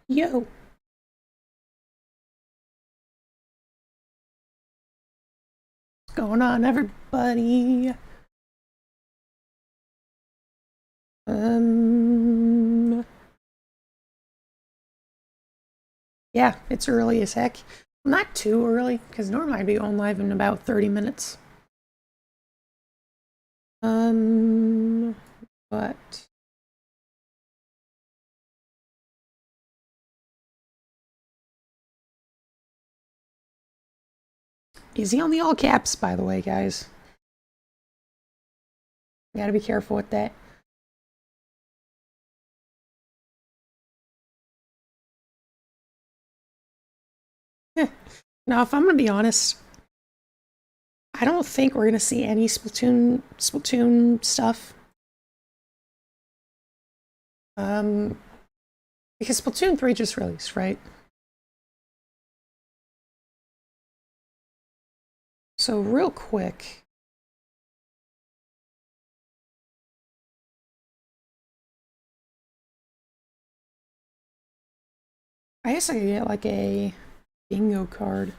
Yo. What's going on, everybody? Yeah, it's early as heck. Not too early, because normally I'd be on live in about 30 minutes. But easy on the all caps, by the way, guys. You gotta be careful with that. Now, if I'm gonna be honest, I don't think we're gonna see any Splatoon stuff. Because Splatoon 3 just released, right? So real quick, I guess I could get like a bingo card.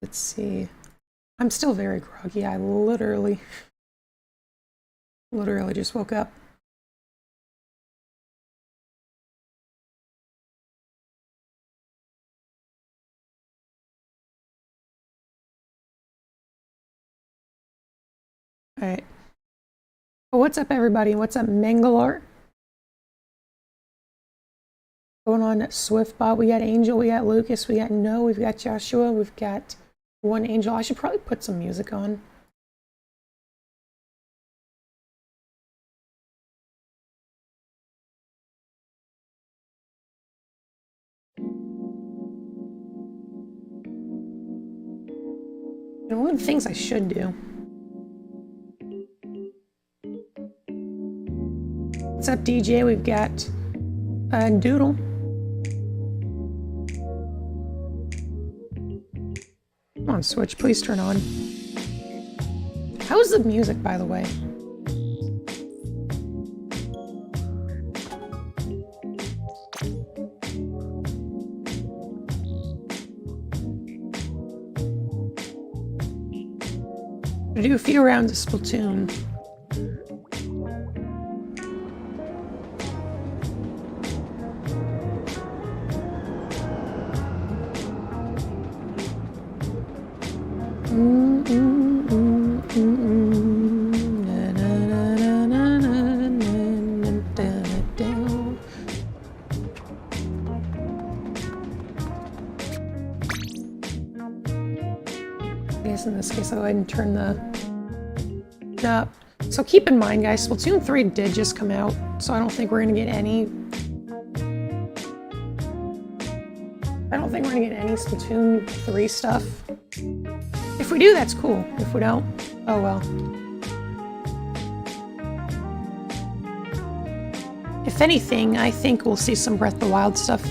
Let's see. I'm still very groggy. I literally just woke up. All right. Well, what's up, everybody? What's up, Mangalore? Going on at Swiftbot, we got Angel, we got Lucas, we got No, we've got Joshua, we've got one Angel. I should probably put some music on. And one of the things I should do. What's up, DJ? We've got Doodle. Come on, Switch, please turn on. How's the music, by the way? I do a few rounds of Splatoon. I guess in this case, I'll go ahead and turn the up. So keep in mind, guys, Splatoon 3 did just come out, so I don't think we're gonna get any. I don't think we're gonna get any Splatoon 3 stuff. If we do, that's cool. If we don't, oh well. If anything, I think we'll see some Breath of the Wild stuff.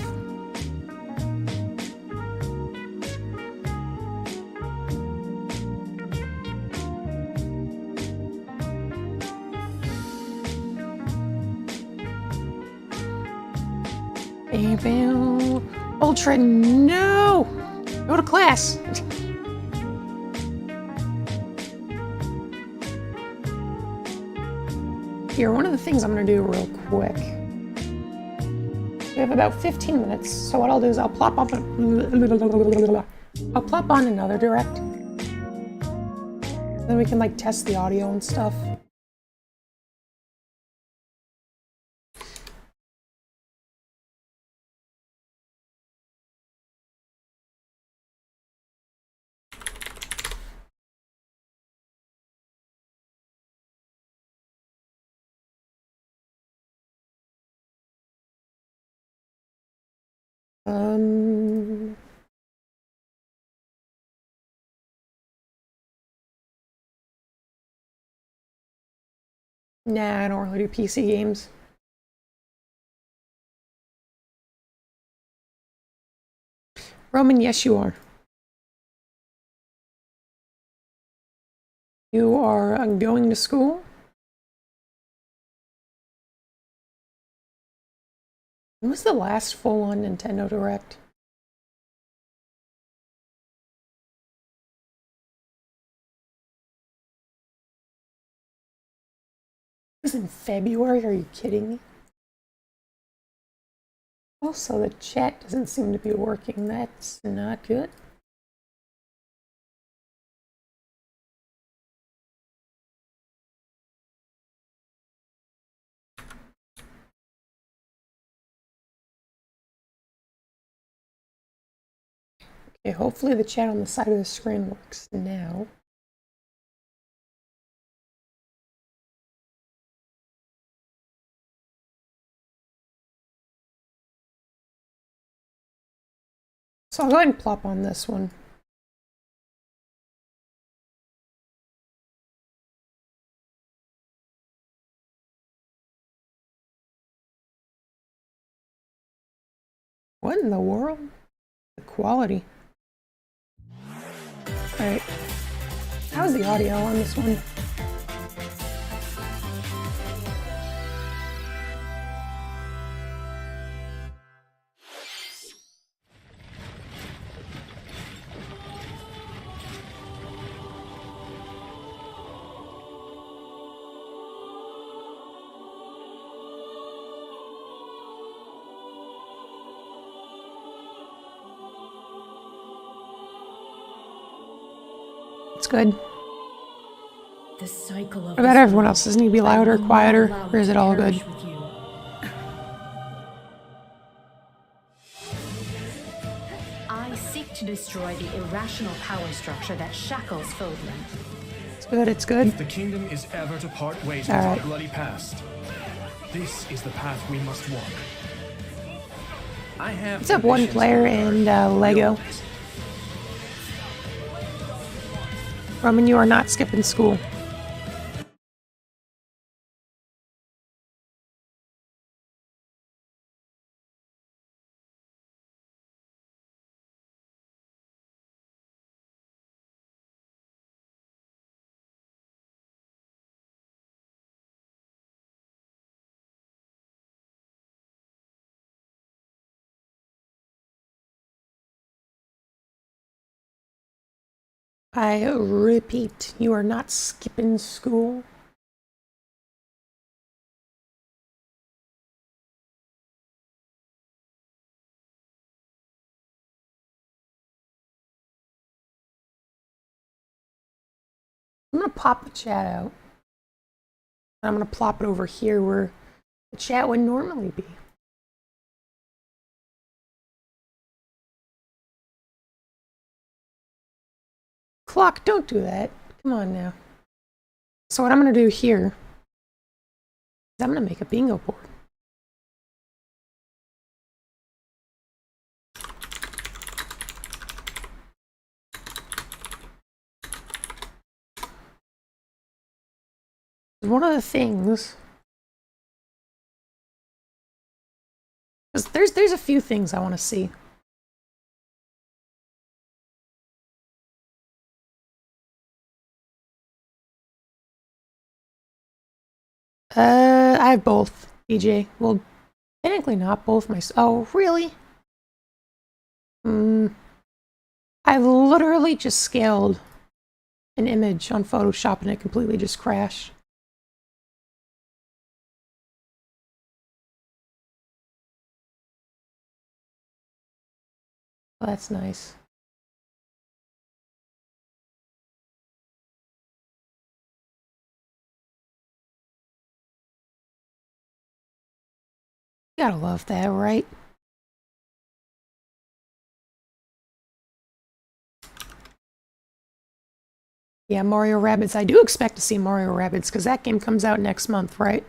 Ultra, no! Go to class! Here, one of the things I'm gonna do real quick. We have about 15 minutes, so what I'll do is I'll plop on another direct. Then we can like test the audio and stuff. Nah, I don't really do PC games. Roman, yes you are. You are going to school? When was the last full-on Nintendo Direct? It was in February? Are you kidding me? Also, the chat doesn't seem to be working. That's not good. Okay, hopefully the chat on the side of the screen works now. So I'll go ahead and plop on this one. What in the world? The quality. Alright. How's the audio on this one? It's good. The cycle of What about everyone else? Does it need to be louder, quieter, or is it all good? I seek to destroy the irrational power structure that shackles Fodlan. It's good, it's good. If the kingdom is ever to part ways with our bloody past, this is the path we must walk. I have. What's up, one player and Lego? Roman, you are not skipping school. I repeat, you are not skipping school. I'm gonna pop the chat out. I'm gonna plop it over here where the chat would normally be. Clock, don't do that. Come on now. So what I'm gonna do here is I'm gonna make a bingo board. One of the things, because there's a few things I want to see. I have both, DJ. Well, technically not both oh, really? I literally just scaled an image on Photoshop and it completely just crashed. Well, that's nice. You gotta love that, right? Yeah, Mario Rabbids. I do expect to see Mario Rabbids because that game comes out next month, right?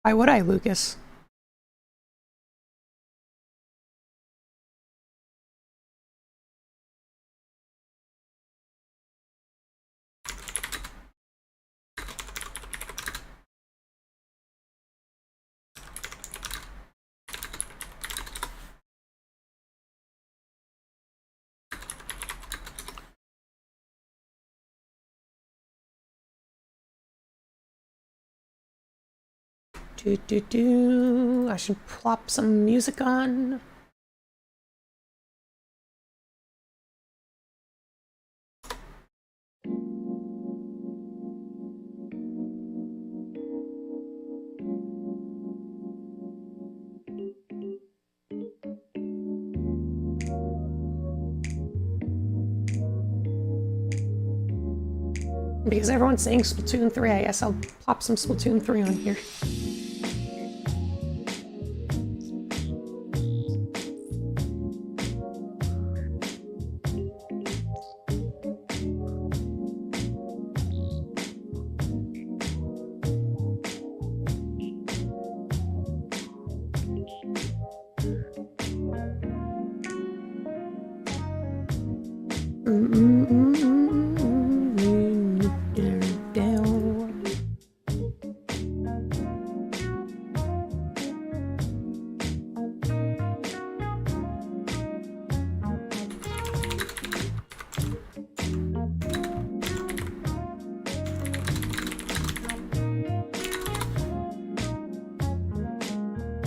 Why would I, Lucas? I should plop some music on. Because everyone's saying Splatoon 3, I guess I'll plop some Splatoon 3 on here.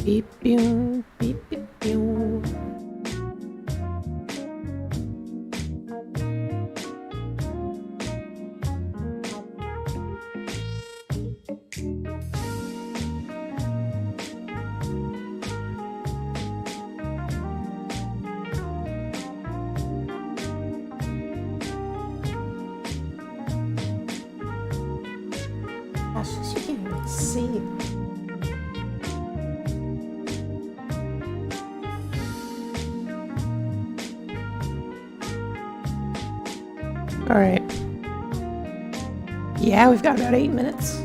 Beep, beep, beep, beep, beep. Gosh, you can't even see. All right. Yeah, we've got about 8 minutes.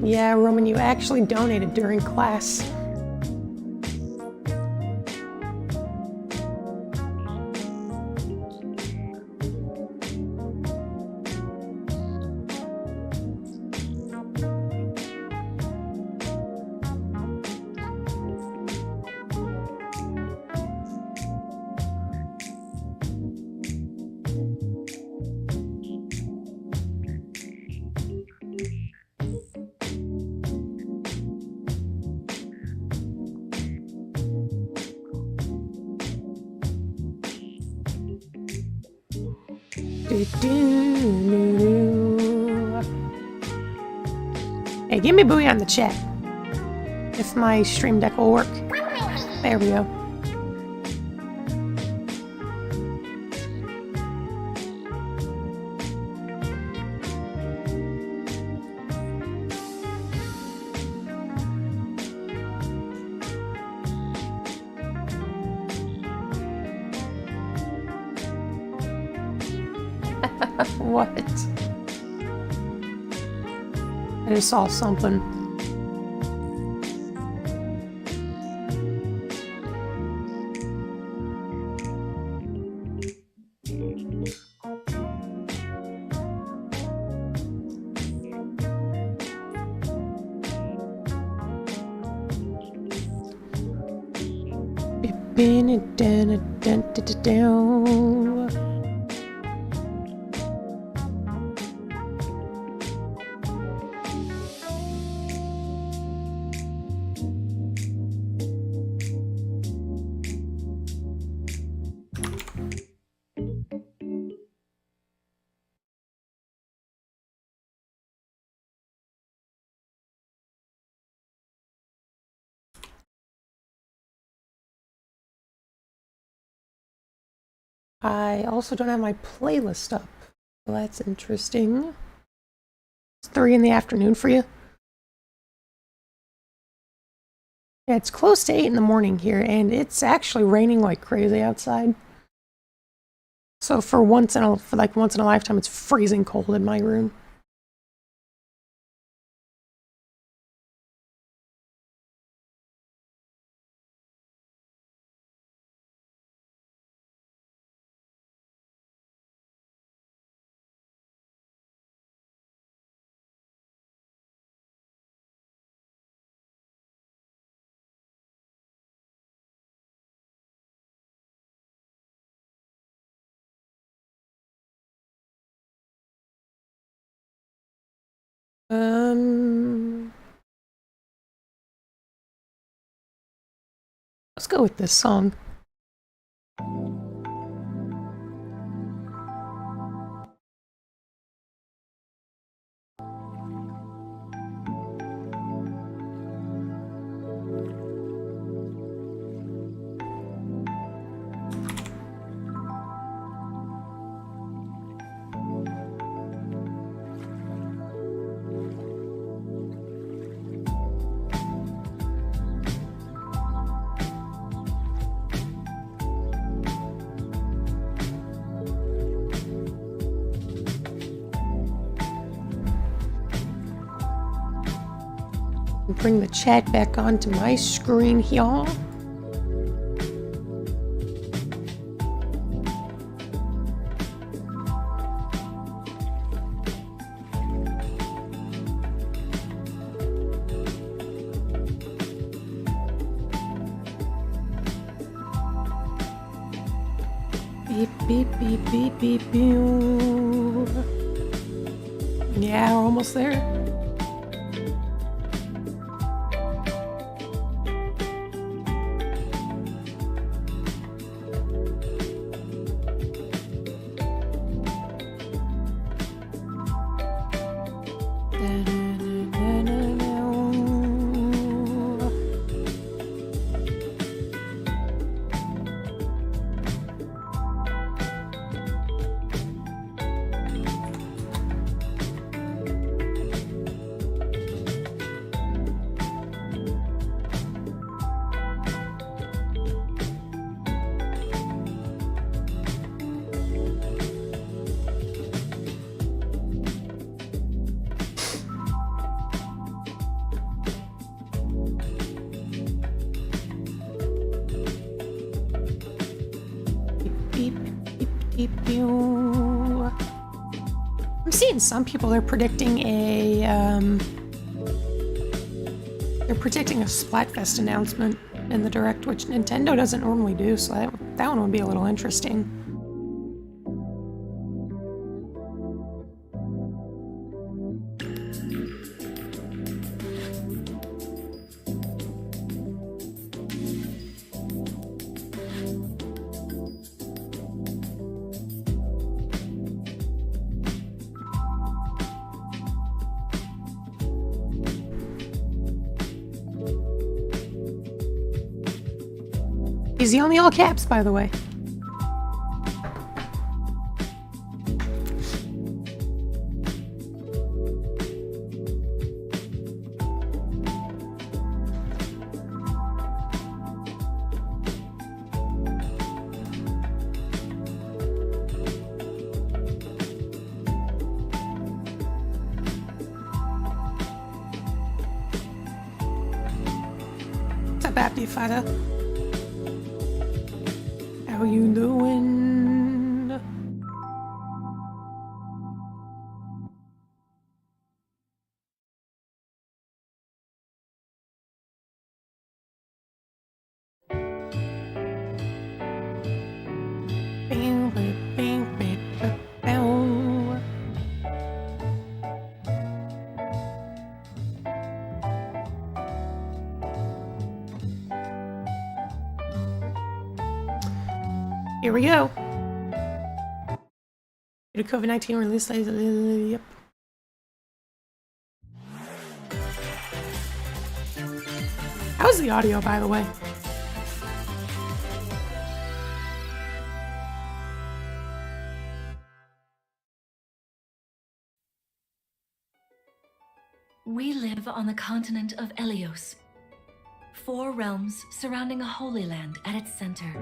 Yeah, Roman, you actually donated during class. Hey, give me a buoy on the chat. If my stream deck will work. There we go. What? I just saw something. I also don't have my playlist up. Well, that's interesting. It's 3 in the afternoon for you? Yeah, it's close to 8 in the morning here, and it's actually raining like crazy outside. So for once in a lifetime, it's freezing cold in my room. Let's go with this song. Bring the chat back onto my screen here. Beep, beep, beep, beep, beep, beep. Yeah, we're almost there. I'm seeing some people are predicting they're predicting a Splatfest announcement in the Direct, which Nintendo doesn't normally do, so that one would be a little interesting. Easy on the all caps, by the way. What's up, Abdi Fada? How you doing? Here we go. Due to COVID-19 release days. Yep. How's the audio, by the way? We live on the continent of Elios. 4 realms surrounding a holy land at its center.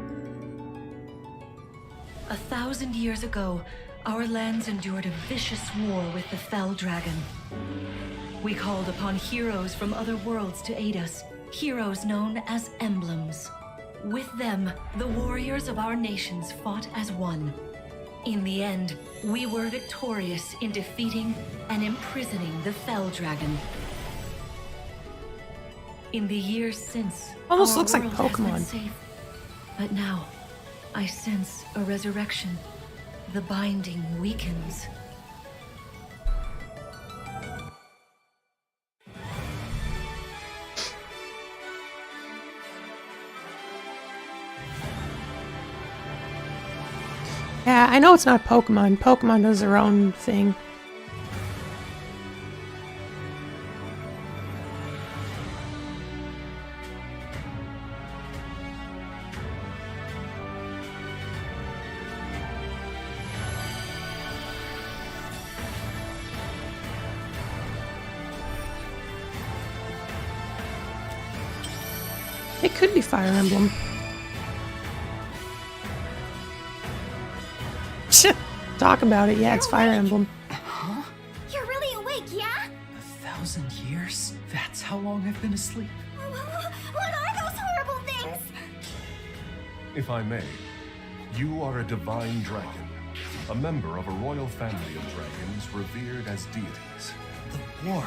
1,000 years ago, our lands endured a vicious war with the Fell Dragon. We called upon heroes from other worlds to aid us, heroes known as emblems. With them, the warriors of our nations fought as one. In the end, we were victorious in defeating and imprisoning the Fell Dragon. In the years since, almost our looks like world has been Pokemon. safe. But now, I sense a resurrection. The binding weakens. Yeah, I know it's not Pokemon. Pokemon does their own thing. It could be Fire Emblem. Talk about it. Yeah, it's Fire Emblem. Huh? You're really awake, yeah? 1,000 years? That's how long I've been asleep. What are those horrible things? If I may, you are a divine dragon, a member of a royal family of dragons revered as deities. The war.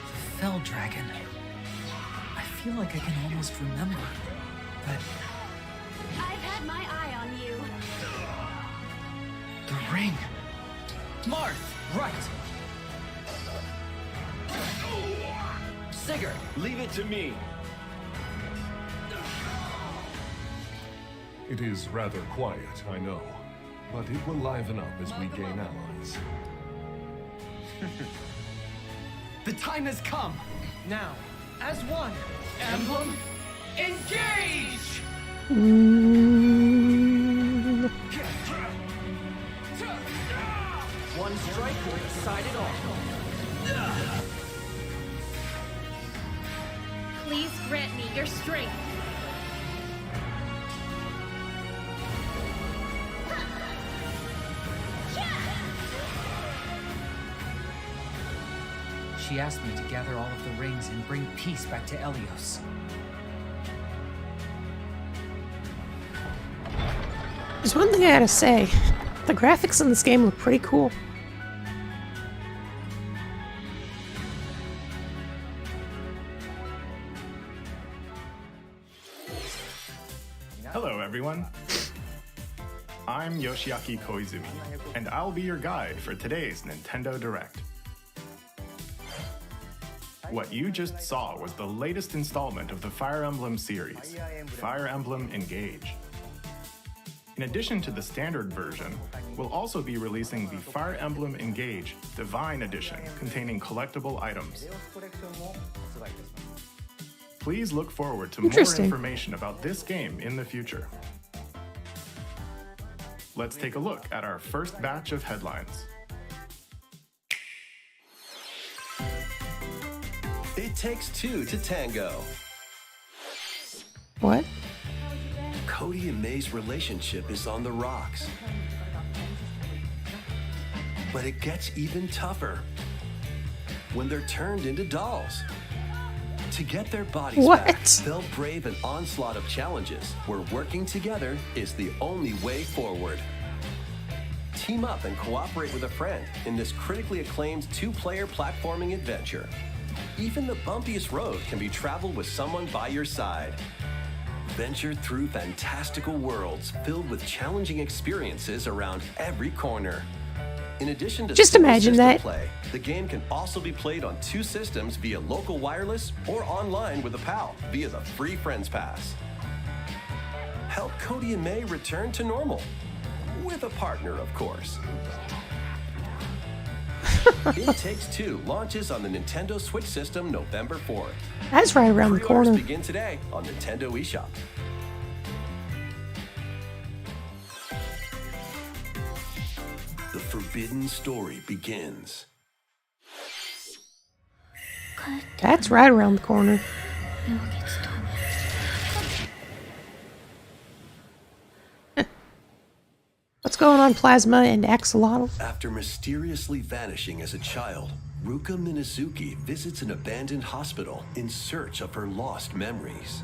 The Fell Dragon. I feel like I can almost remember, but I've had my eye on you. the ring. Marth, right. Sigurd, Leave it to me. It is rather quiet, I know, but it will liven up as we gain allies. the time has come. Now, as one, Emblem, engage! One strike will decide it all. Please grant me your strength. She asked me to gather all of the rings and bring peace back to Elios. There's one thing I gotta say. The graphics in this game look pretty cool. Hello, everyone. I'm Yoshiaki Koizumi, and I'll be your guide for today's Nintendo Direct. What you just saw was the latest installment of the Fire Emblem series, Fire Emblem Engage. In addition to the standard version, we'll also be releasing the Fire Emblem Engage Divine Edition containing collectible items. Please look forward to more Interesting. information about this game in the future. Let's take a look at our first batch of headlines. It takes two to tango. What? Cody and May's relationship is on the rocks. But it gets even tougher when they're turned into dolls. To get their bodies What? back, they'll brave an onslaught of challenges where working together is the only way forward. Team up and cooperate with a friend in this critically acclaimed two-player platforming adventure. Even the bumpiest road can be traveled with someone by your side. Venture through fantastical worlds filled with challenging experiences around every corner. In addition to Just imagine single-system that. play, the game can also be played on two systems via local wireless or online with a pal via the free Friends Pass. Help Cody and May return to normal. With a partner, of course. It Takes Two launches on the Nintendo Switch system November 4th. That's right around the Pre-orders corner. begin today on Nintendo eShop. The forbidden story begins. That's right around the corner. What's going on, Plasma and Axolotl? After mysteriously vanishing as a child, Ruka Minazuki visits an abandoned hospital in search of her lost memories.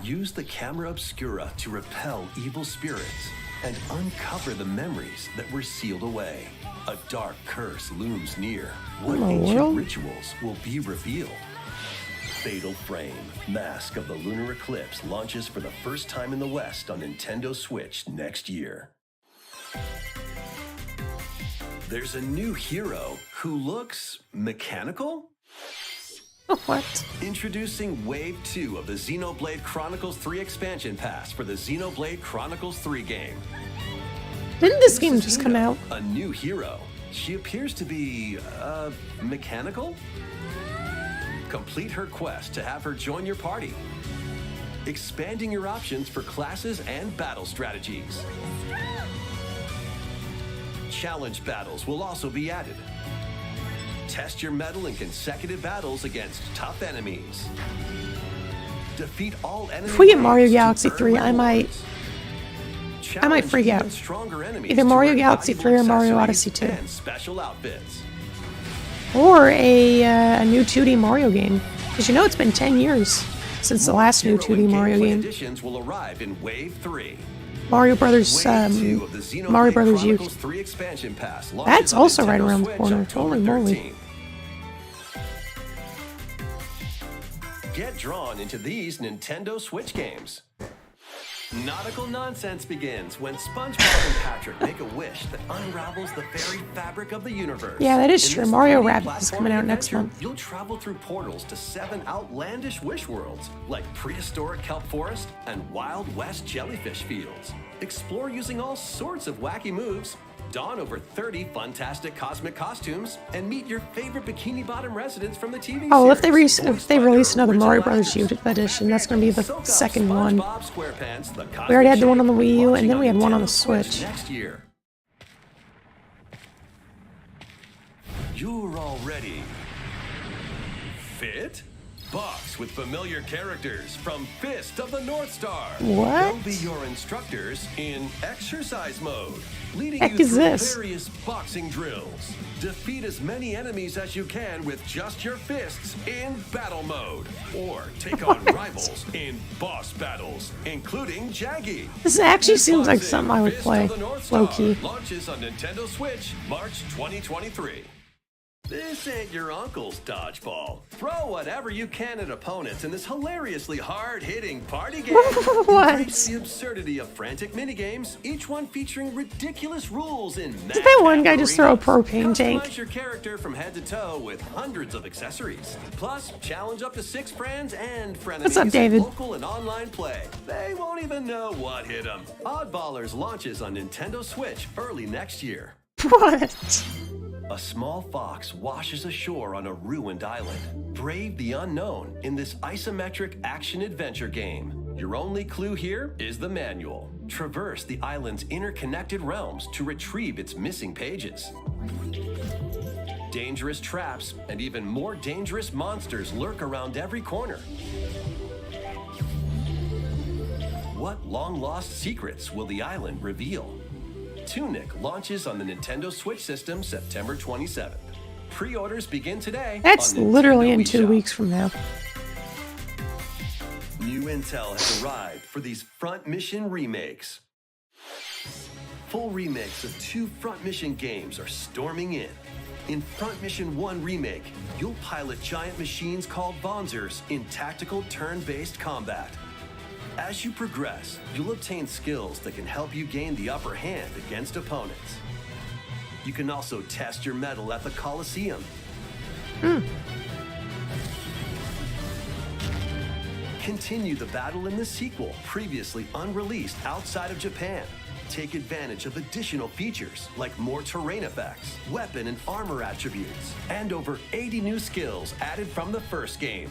Use the camera obscura to repel evil spirits and uncover the memories that were sealed away. A dark curse looms near. What the ancient world? rituals will be revealed? Fatal Frame, Mask of the Lunar Eclipse launches for the first time in the West on Nintendo Switch next year. There's a new hero who looks mechanical? What? Introducing Wave 2 of the Xenoblade Chronicles 3 expansion pass for the Xenoblade Chronicles 3 game. Didn't this game just come out? A new hero. She appears to be, mechanical? Complete her quest to have her join your party, expanding your options for classes and battle strategies. Challenge battles will also be added. Test your mettle in consecutive battles against tough enemies. Defeat all enemies. If we get Mario Galaxy 3, I might freak out. Either Mario Galaxy 3 or Mario Odyssey 2. And special outfits. Or a new 2D Mario game. Because you know it's been 10 years since the last new 2D Mario game. Editions will arrive in Wave 3. Mario Brothers, Mario Brothers Youth. 3 expansion pass. That's also right around the corner. Holy moly. Get drawn into these Nintendo Switch games. Nautical nonsense begins when SpongeBob and Patrick make a wish that unravels the very fabric of the universe. Yeah, that is In true. this Mario 3D Rabbids is coming out next platforming month. adventure, You'll travel through portals to 7 outlandish wish worlds, like prehistoric kelp forest and Wild West jellyfish fields. Explore using all sorts of wacky moves, don over 30 fantastic cosmic costumes, and meet your favorite Bikini Bottom residents from the TV Oh, well, series. if they release another Mario Brothers Youth edition, that's going to be the second one. We already had the one on the Wii U, and then we had one on the Switch. Next year. You're all ready. Fit? Box with familiar characters from Fist of the North Star. What? They'll be your instructors in exercise mode, leading Heck you is through this? various boxing drills. Defeat as many enemies as you can with just your fists in battle mode, or take on rivals in boss battles, including Jaggy. This actually seems like something I would Fist play, of the North Star low-key. launches on Nintendo Switch March 2023. This ain't your uncle's dodgeball. Throw whatever you can at opponents in this hilariously hard-hitting party game. What? Embrace the absurdity of frantic minigames, each one featuring ridiculous rules in Did that one guy just throw a propane tank? Customize your character from head to toe with hundreds of accessories. Plus, challenge up to 6 friends and frenemies. What's up, David? In local and online play. They won't even know what hit them. Oddballers launches on Nintendo Switch early next year. What? A small fox washes ashore on a ruined island. Brave the unknown in this isometric action-adventure game. Your only clue here is the manual. Traverse the island's interconnected realms to retrieve its missing pages. Dangerous traps and even more dangerous monsters lurk around every corner. What long-lost secrets will the island reveal? Tunic launches on the Nintendo Switch system September 27th. Pre-orders begin today. That's on Nintendo literally in Wii 2 Shop. weeks from now. New intel has arrived for these Front Mission remakes. Full remakes of 2 Front Mission games are storming in. In Front Mission 1 Remake, you'll pilot giant machines called Bonzers in tactical turn-based combat. As you progress, you'll obtain skills that can help you gain the upper hand against opponents. You can also test your mettle at the Coliseum. Continue the battle in the sequel, previously unreleased outside of Japan. Take advantage of additional features like more terrain effects, weapon and armor attributes, and over 80 new skills added from the first game.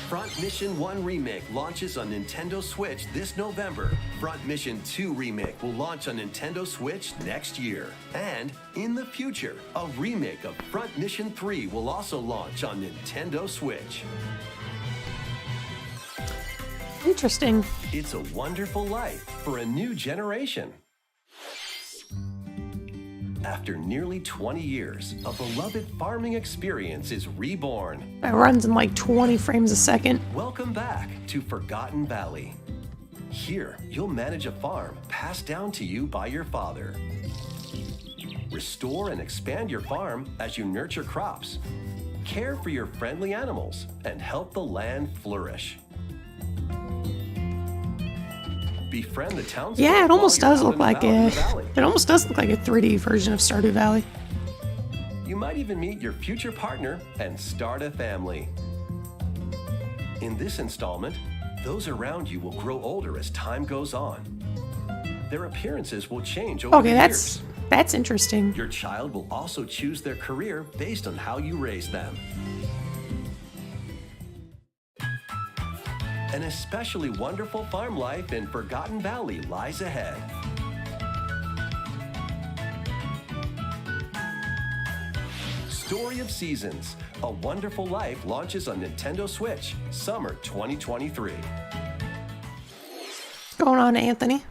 Front Mission 1 Remake launches on Nintendo Switch this November. Front Mission 2 Remake will launch on Nintendo Switch next year. And in the future, a remake of Front Mission 3 will also launch on Nintendo Switch. Interesting. It's a wonderful life for a new generation. After nearly 20 years, a beloved farming experience is reborn. It runs in like 20 frames a second. Welcome back to Forgotten Valley. Here, you'll manage a farm passed down to you by your father. Restore and expand your farm as you nurture crops, care for your friendly animals, and help the land flourish. Befriend the townsfolk. Yeah, it almost while you're does out look and like about in a. the valley. It almost does look like a 3D version of Stardew Valley. You might even meet your future partner and start a family. In this installment, those around you will grow older as time goes on. Their appearances will change over the years. That's interesting. Your child will also choose their career based on how you raise them. An especially wonderful farm life in Forgotten Valley lies ahead. Story of Seasons, A Wonderful Life launches on Nintendo Switch, summer 2023. What's going on, Anthony?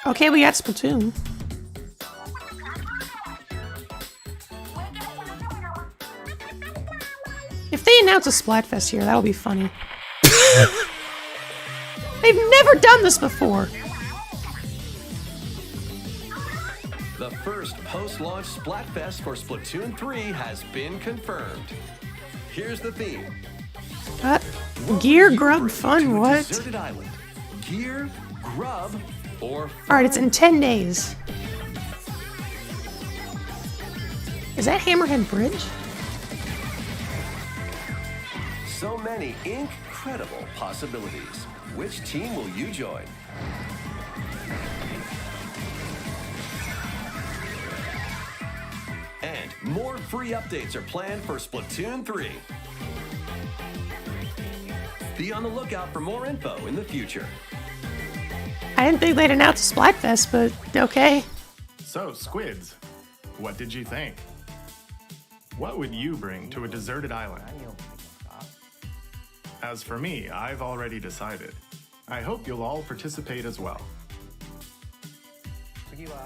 Okay, we got Splatoon. If they announce a Splatfest here, that'll be funny. They've never done this before. The first post-launch Splatfest for Splatoon 3 has been confirmed. Here's the theme. Gear, grub, fun, what? Deserted Island. Gear, grub, or fun. Alright, it's in 10 days. Is that Hammerhead Bridge? So many incredible possibilities. Which team will you join? And more free updates are planned for Splatoon 3. Be on the lookout for more info in the future. I didn't think they'd announce a Splatfest, but okay. So, Squids, what did you think? What would you bring to a deserted island? As for me, I've already decided. I hope you'll all participate as well.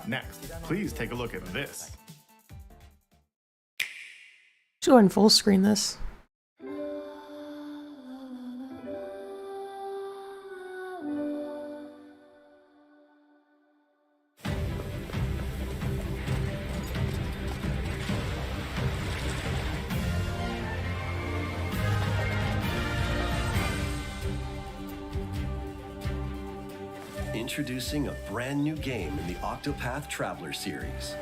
Next, please take a look at this. Should go ahead and full screen this. Introducing a brand new game in the Octopath Traveler series.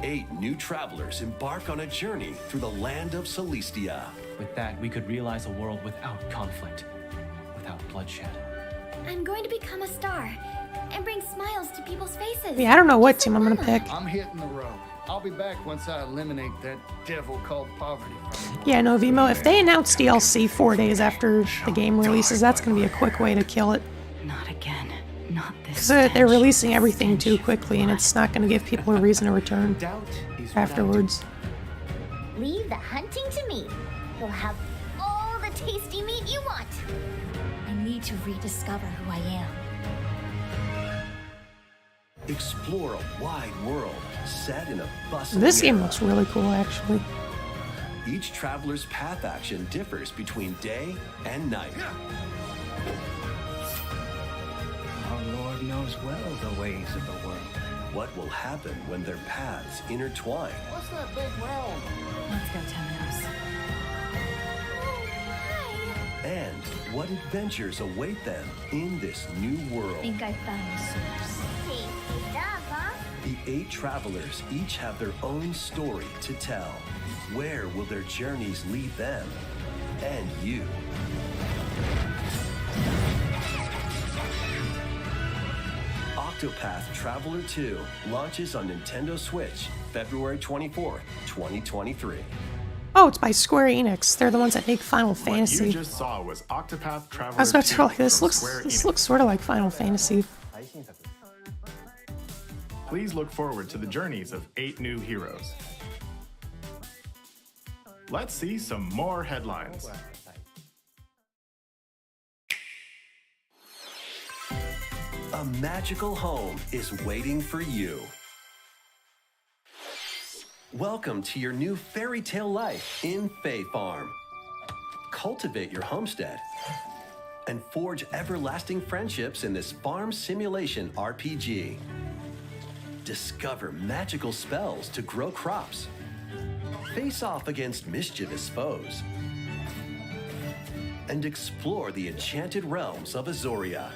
8 new travelers embark on a journey through the land of Celestia. With that, we could realize a world without conflict, without bloodshed. I'm going to become a star and bring smiles to people's faces. Yeah, I don't know what team I'm gonna pick. I'm hitting the road. I'll be back once I eliminate that devil called poverty from me. Yeah, no, Vimo, if they announce DLC 4 days after the game releases, that's gonna be a quick way to kill it. Not again. Not this. Because they're releasing everything too quickly, and it's not gonna give people a reason to return afterwards. Leave the hunting to me. You'll have all the tasty meat you want. I need to rediscover who I am. Explore a wide world set in a bustling This game era. looks really cool, actually. Each traveler's path action differs between day and night. Our Lord knows well the ways of the world. What will happen when their paths intertwine? What's that big realm? Let's go, Temenos. And what adventures await them in this new world? I found the source. Tasty stuff, huh? The 8 travelers each have their own story to tell. Where will their journeys lead them and you? Octopath Traveler 2 launches on Nintendo Switch February 24th, 2023. Oh, it's by Square Enix. They're the ones that make Final What Fantasy. you just saw was Octopath Traveler I was about to 2 go like this. from Square This Enix. looks sort of like Final Fantasy. Please look forward to the journeys of 8 new heroes. Let's see some more headlines. A magical home is waiting for you. Welcome to your new fairy tale life in Fae Farm. Cultivate your homestead and forge everlasting friendships in this farm simulation RPG. Discover magical spells to grow crops. Face off against mischievous foes. And explore the enchanted realms of Azoria.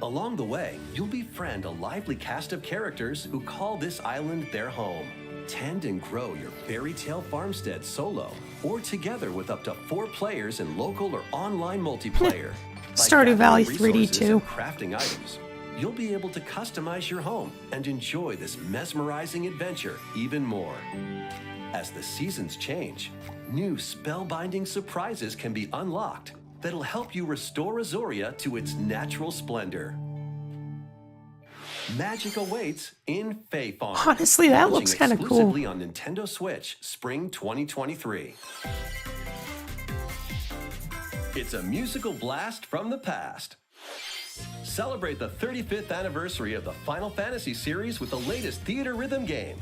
Along the way, you'll befriend a lively cast of characters who call this island their home. Tend and grow your fairy tale farmstead solo or together with up to 4 players in local or online multiplayer. By Stardew Valley gathering 3D resources too. and crafting items, you'll be able to customize your home and enjoy this mesmerizing adventure even more. As the seasons change, new spellbinding surprises can be unlocked that'll help you restore Azoria to its natural splendor. Magic awaits in Fae Farm. Honestly, that launching looks kinda cool. exclusively on Nintendo Switch, spring 2023. It's a musical blast from the past. Celebrate the 35th anniversary of the Final Fantasy series with the latest theater rhythm game.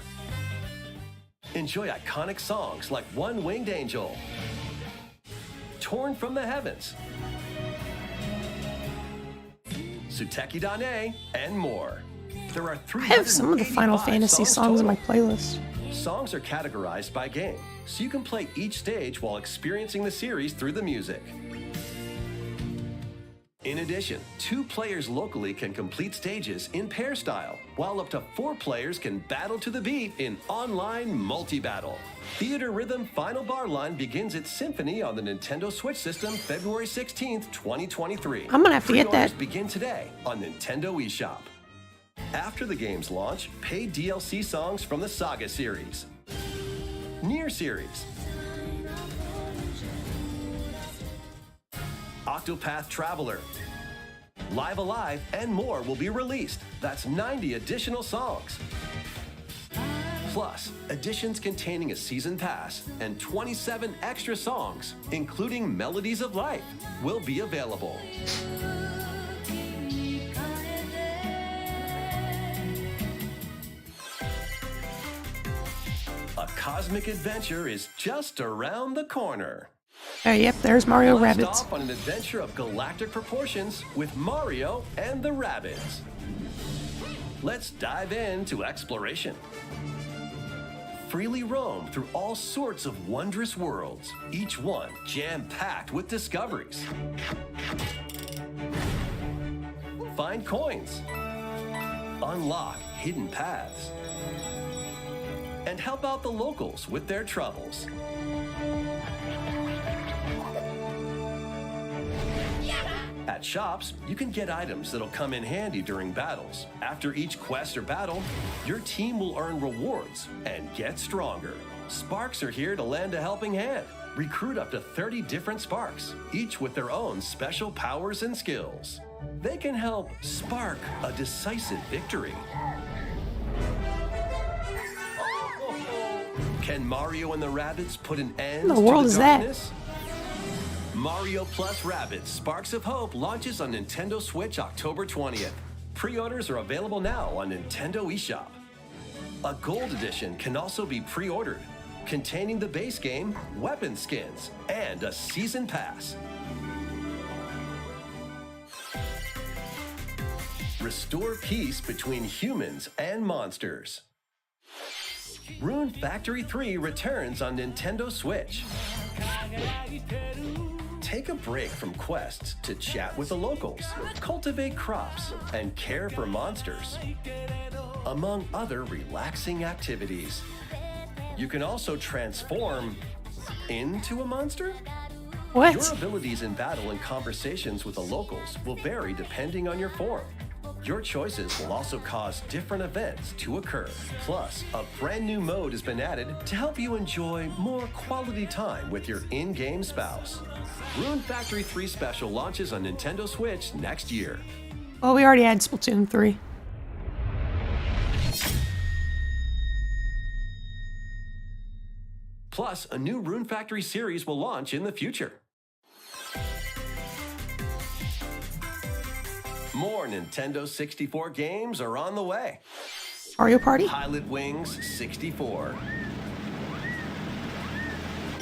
Enjoy iconic songs like One Winged Angel, Torn from the Heavens, Suteki Dane, and more. There are I have some of the Final 385 Fantasy songs in my total. playlist. Songs are categorized by game, so you can play each stage while experiencing the series through the music. In addition, 2 players locally can complete stages in pair style, while up to 4 players can battle to the beat in online multi-battle. Theater Rhythm Final Bar Line begins its symphony on the Nintendo Switch system February 16th, 2023. I'm gonna have to get Pre-orders that. begin today on Nintendo eShop. After the game's launch, paid DLC songs from the Saga series, Nier series, Octopath Traveler, Live Alive, and more will be released. That's 90 additional songs. Plus, editions containing a season pass and 27 extra songs, including Melodies of Life, will be available. A cosmic adventure is just around the corner. Yep, there's Mario Blast Rabbids. off on an adventure of galactic proportions with Mario and the Rabbids. Let's dive into exploration. Freely roam through all sorts of wondrous worlds, each one jam-packed with discoveries. Find coins, unlock hidden paths, and help out the locals with their troubles. At shops, you can get items that'll come in handy during battles. After each quest or battle, your team will earn rewards and get stronger. Sparks are here to lend a helping hand. Recruit up to 30 different Sparks, each with their own special powers and skills. They can help spark a decisive victory. Can Mario and the Rabbids put an end What in the world to is the that? darkness? Mario Plus Rabbids Sparks of Hope launches on Nintendo Switch October 20th. Pre-orders are available now on Nintendo eShop. A Gold Edition can also be pre-ordered, containing the base game, weapon skins, and a season pass. Restore peace between humans and monsters. Rune Factory 3 returns on Nintendo Switch. Take a break from quests to chat with the locals, cultivate crops, and care for monsters, among other relaxing activities. You can also transform into a monster? What? Your abilities in battle and conversations with the locals will vary depending on your form. Your choices will also cause different events to occur. Plus, a brand new mode has been added to help you enjoy more quality time with your in-game spouse. Rune Factory 3 Special launches on Nintendo Switch next year. Well, we already had Splatoon 3. Plus, a new Rune Factory series will launch in the future. More Nintendo 64 games are on the way. Mario Party? Pilot Wings 64.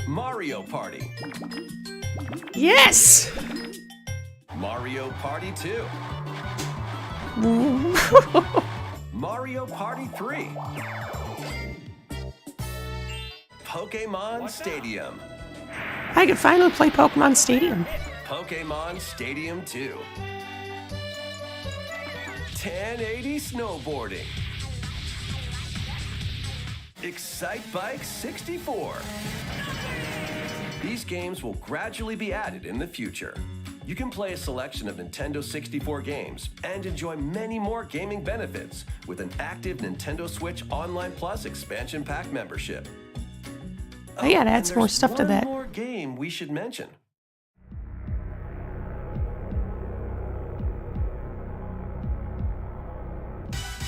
Mario Party. Yes! Mario Party 2. Mario Party 3. Pokemon Stadium. I could finally play Pokemon Stadium. Pokemon Stadium 2. 1080 snowboarding. Excite Bike 64. These games will gradually be added in the future. You can play a selection of Nintendo 64 games and enjoy many more gaming benefits with an active Nintendo Switch Online Plus expansion pack membership. Oh yeah, it adds more stuff to that. One more game we should mention.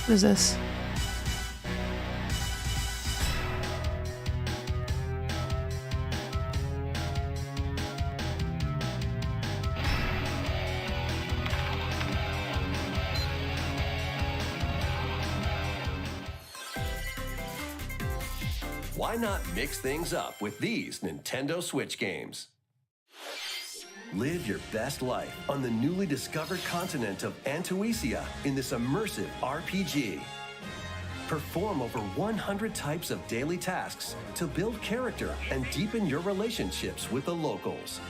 What is this? Why not mix things up with these Nintendo Switch games? Live your best life on the newly discovered continent of Antuisia in this immersive RPG. Perform over 100 types of daily tasks to build character and deepen your relationships with the locals.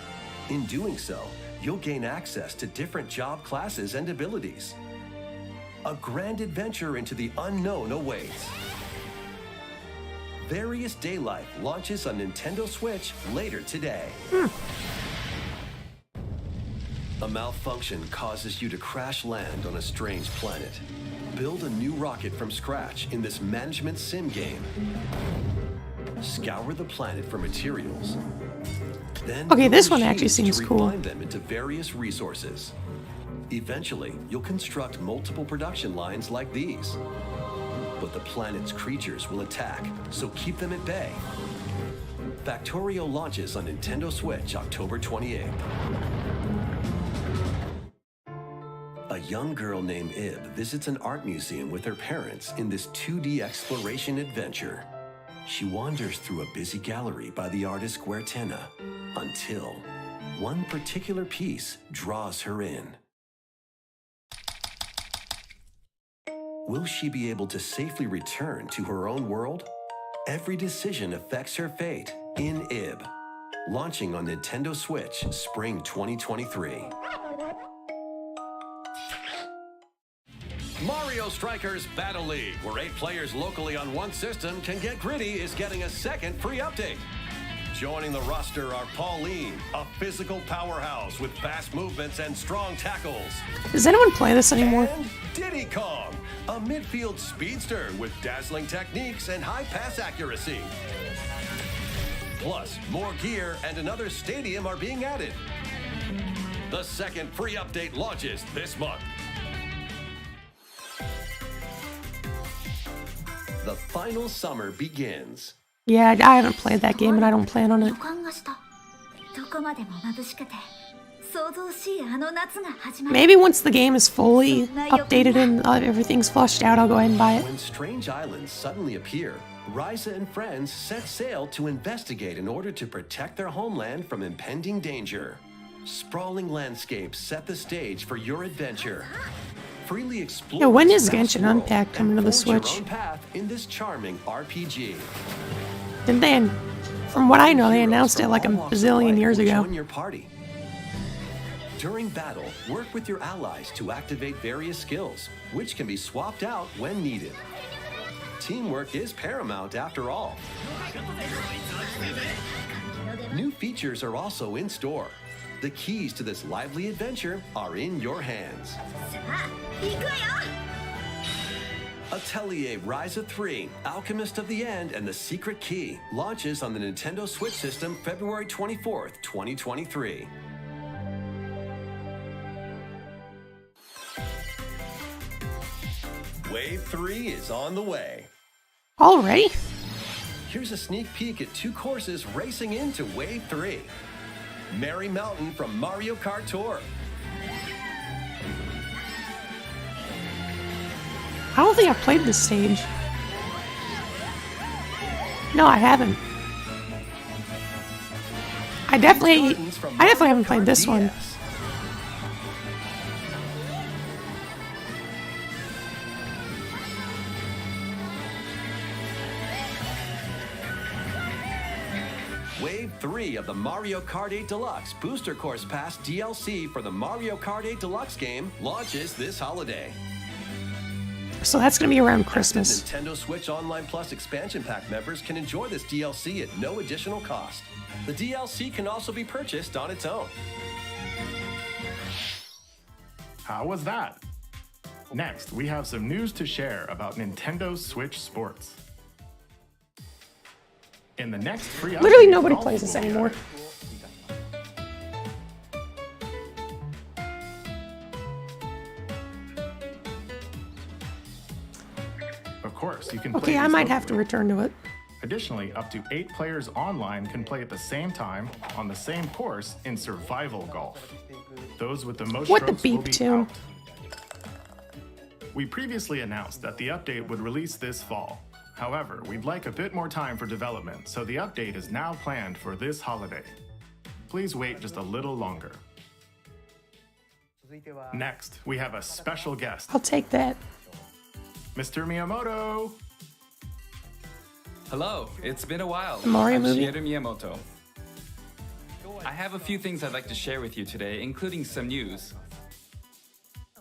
In doing so, you'll gain access to different job classes and abilities. A grand adventure into the unknown awaits. Various Day Life launches on Nintendo Switch later today. A malfunction causes you to crash land on a strange planet. Build a new rocket from scratch in this management sim game. Scour the planet for materials. Then Okay, this build one actually machines seems to cool. refine them into various resources. Eventually, you'll construct multiple production lines like these. But the planet's creatures will attack, so keep them at bay. Factorio launches on Nintendo Switch October 28th. A young girl named Ib visits an art museum with her parents in this 2D exploration adventure. She wanders through a busy gallery by the artist Guertena until one particular piece draws her in. Will she be able to safely return to her own world? Every decision affects her fate in Ib. Launching on Nintendo Switch Spring 2023. Mario Strikers Battle League, where 8 players locally on one system can get gritty, is getting a second free update. Joining the roster are Pauline, a physical powerhouse with fast movements and strong tackles. Does anyone play this anymore? And Diddy Kong, a midfield speedster with dazzling techniques and high pass accuracy. Plus, more gear and another stadium are being added. The second free update launches this month. The final summer begins. Yeah, I haven't played that game and I don't plan on it. 予感がしたどこまでも眩しくて想像しいあの夏が始まる Maybe once the game is fully updated and everything's flushed out, I'll go ahead and buy it. When strange islands suddenly appear, Ryza and friends set sail to investigate in order to protect their homeland from impending danger. Sprawling landscapes set the stage for your adventure. Freely explore. Yeah, when this is vast Genshin world Impact coming and to the forge your Switch? own path in this charming RPG. Didn't they? From what I know, they announced it like a bazillion years ago. Join your party. During battle, work with your allies to activate various skills, which can be swapped out when needed. Teamwork is paramount after all. New features are also in store. The keys to this lively adventure are in your hands. 行くよ Atelier Ryza 3, Alchemist of the End and the Secret Key launches on the Nintendo Switch system February 24th, 2023. Wave 3 is on the way. Already? Here's a sneak peek at 2 courses racing into Wave 3. Merry Mountain from Mario Kart Tour. I don't think I've played this stage. No, I haven't. I definitely haven't played this one. Wave 3 of the Mario Kart 8 Deluxe Booster Course Pass DLC for the Mario Kart 8 Deluxe game launches this holiday. So that's going to be around Active Christmas. Nintendo Switch Online Plus expansion pack members can enjoy this DLC at no additional cost. The DLC can also be purchased on its own. How was that? Next, we have some news to share about Nintendo Switch Sports. In the next free Literally update, nobody golf plays this will be anymore. added. Of course, you can play Okay, I these might have to locally. return to it. Additionally, up to 8 players online can play at the same time on the same course in survival golf. Those with the most What the strokes will beep be tune? out. We previously announced that the update would release this fall. However, we'd like a bit more time for development, so the update is now planned for this holiday. Please wait just a little longer. Next, we have a special guest, I'll take that. Mr. Miyamoto. Hello, it's been a while. The Mario I'm movie? Shigeru Miyamoto. I have a few things I'd like to share with you today, including some news.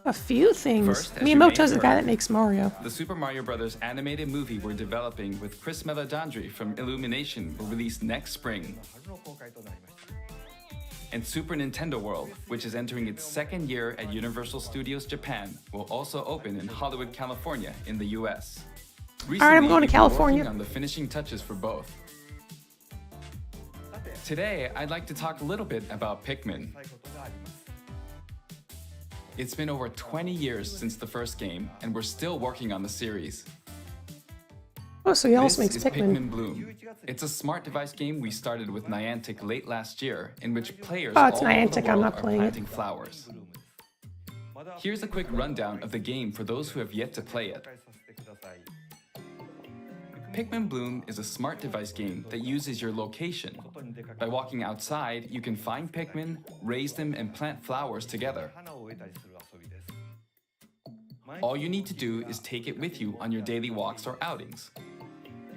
A few things. First, as you may Miyamoto's the have guy heard, that makes Mario. The Super Mario Bros. Animated movie we're developing with Chris Meledandri from Illumination will release next spring. And Super Nintendo World, which is entering its second year at Universal Studios Japan, will also open in Hollywood, California in the US. Recently, I'm going to we've been California. working on the finishing touches for both. Today, I'd like to talk a little bit about Pikmin. It's been over 20 years since the first game, and we're still working on the series. Oh, so he also This makes is Pikmin. Pikmin Bloom. It's a smart device game we started with Niantic late last year, in which players Oh, it's all over the Niantic, I'm world not are playing it. planting flowers. Here's a quick rundown of the game for those who have yet to play it. Pikmin Bloom is a smart device game that uses your location. By walking outside, you can find Pikmin, raise them, and plant flowers together. All you need to do is take it with you on your daily walks or outings.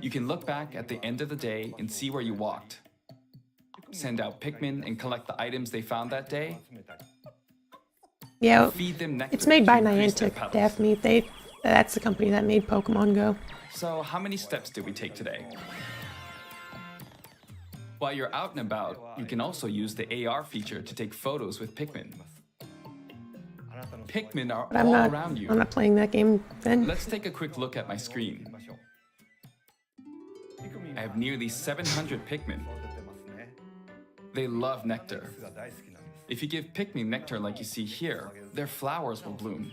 You can look back at the end of the day and see where you walked. Send out Pikmin and collect the items they found that day. Yeah, Feed them nectar it's made by to increase their Niantic. petals. Daphne, that's the company that made Pokemon Go. So, how many steps did we take today? While you're out and about, you can also use the AR feature to take photos with Pikmin. Pikmin are But I'm all not. around you. I'm not playing that game then. Let's take a quick look at my screen. I have nearly 700 Pikmin. They love nectar. If you give Pikmin nectar like you see here, their flowers will bloom.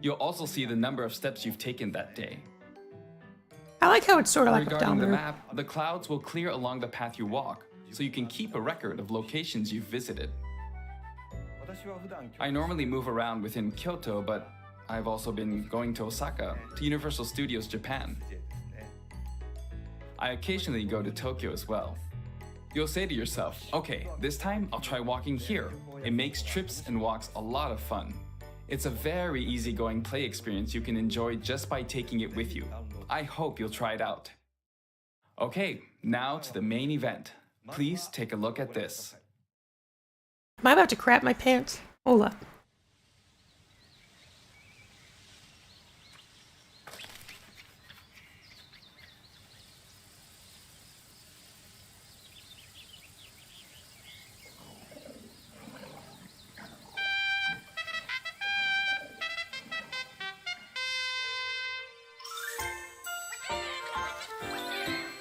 You'll also see the number of steps you've taken that day. I like how it's sort of like a Regarding the down map, the clouds will clear along the path you walk, so you can keep a record of locations you've visited. I normally move around within Kyoto, but I've also been going to Osaka, to Universal Studios Japan. I occasionally go to Tokyo as well. You'll say to yourself, okay, this time I'll try walking here. It makes trips and walks a lot of fun. It's a very easygoing play experience you can enjoy just by taking it with you. I hope you'll try it out. Okay, now to the main event. Please take a look at this. Am I about to crap my pants? Hold up.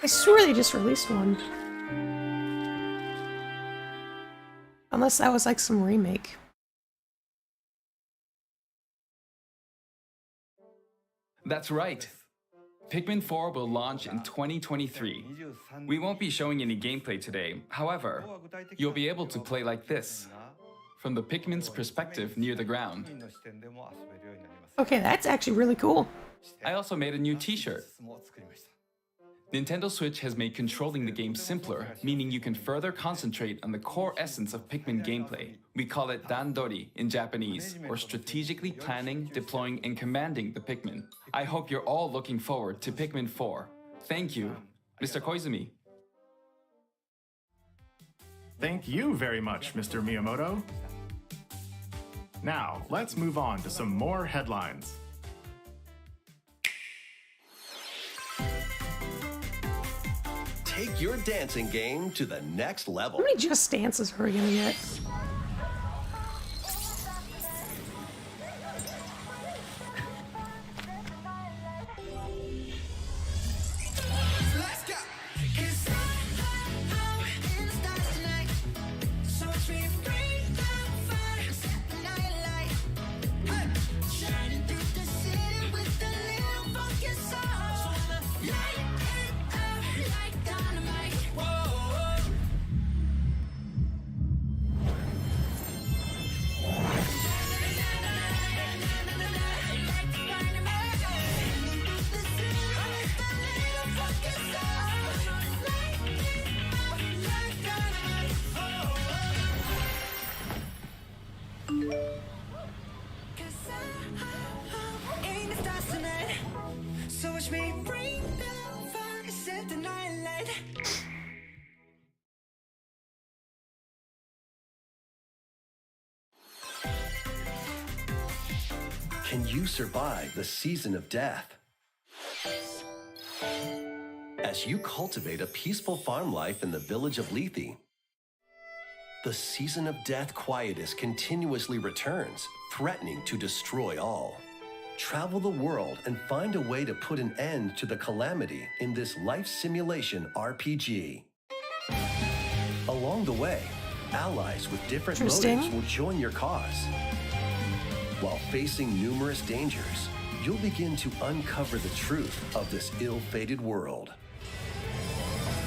I swear they just released one. Unless that was like some remake. That's right. Pikmin 4 will launch in 2023. We won't be showing any gameplay today. However, you'll be able to play like this, from the Pikmin's perspective near the ground. Okay, that's actually really cool. I also made a new t-shirt. Nintendo Switch has made controlling the game simpler, meaning you can further concentrate on the core essence of Pikmin gameplay. We call it Dandori in Japanese, or strategically planning, deploying, and commanding the Pikmin. I hope you're all looking forward to Pikmin 4. Thank you, Mr. Koizumi. Thank you very much, Mr. Miyamoto. Now, let's move on to some more headlines. Take your dancing game to the next level. How many Just Dances are we gonna get? Can you survive the season of death? As you cultivate a peaceful farm life in the village of Lethe, the season of death quietus continuously returns, threatening to destroy all. Travel the world and find a way to put an end to the calamity in this life simulation RPG. Along the way, allies with different motives will join your cause. While facing numerous dangers, you'll begin to uncover the truth of this ill-fated world.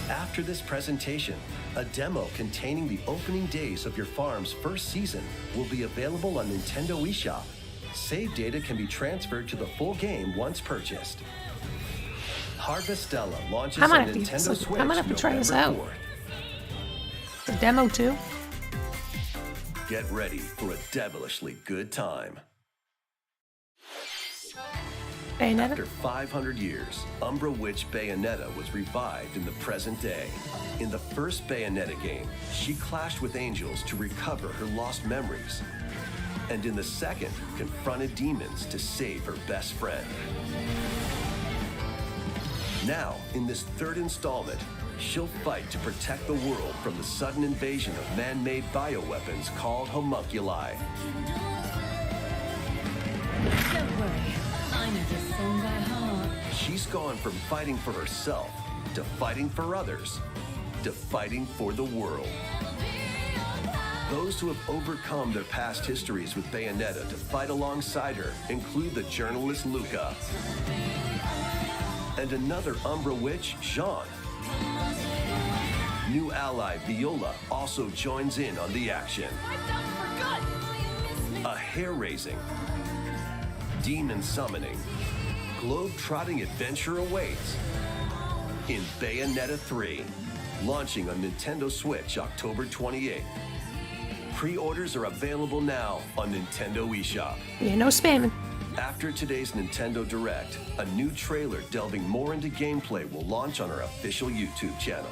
After this presentation, a demo containing the opening days of your farm's first season will be available on Nintendo eShop. Save data can be transferred to the full game once purchased. Harvestella launches on Nintendo Switch I might have to try this out. November 4th. The demo too? Get ready for a devilishly good time. Bayonetta? After 500 years, Umbra Witch Bayonetta was revived in the present day. In the first Bayonetta game, she clashed with angels to recover her lost memories. And in the second, confronted demons to save her best friend. Now, in this third installment, she'll fight to protect the world from the sudden invasion of man-made bioweapons called homunculi. Don't worry, I know this song by heart. She's gone from fighting for herself, to fighting for others, to fighting for the world. Those who have overcome their past histories with Bayonetta to fight alongside her include the journalist Luca, and another Umbra witch, Jean. New ally Viola also joins in on the action. A hair-raising, demon summoning, globe-trotting adventure awaits in Bayonetta 3, launching on Nintendo Switch October 28th. Pre-orders are available now on Nintendo eShop. Yeah, no spamming. After today's Nintendo Direct, a new trailer delving more into gameplay will launch on our official YouTube channel.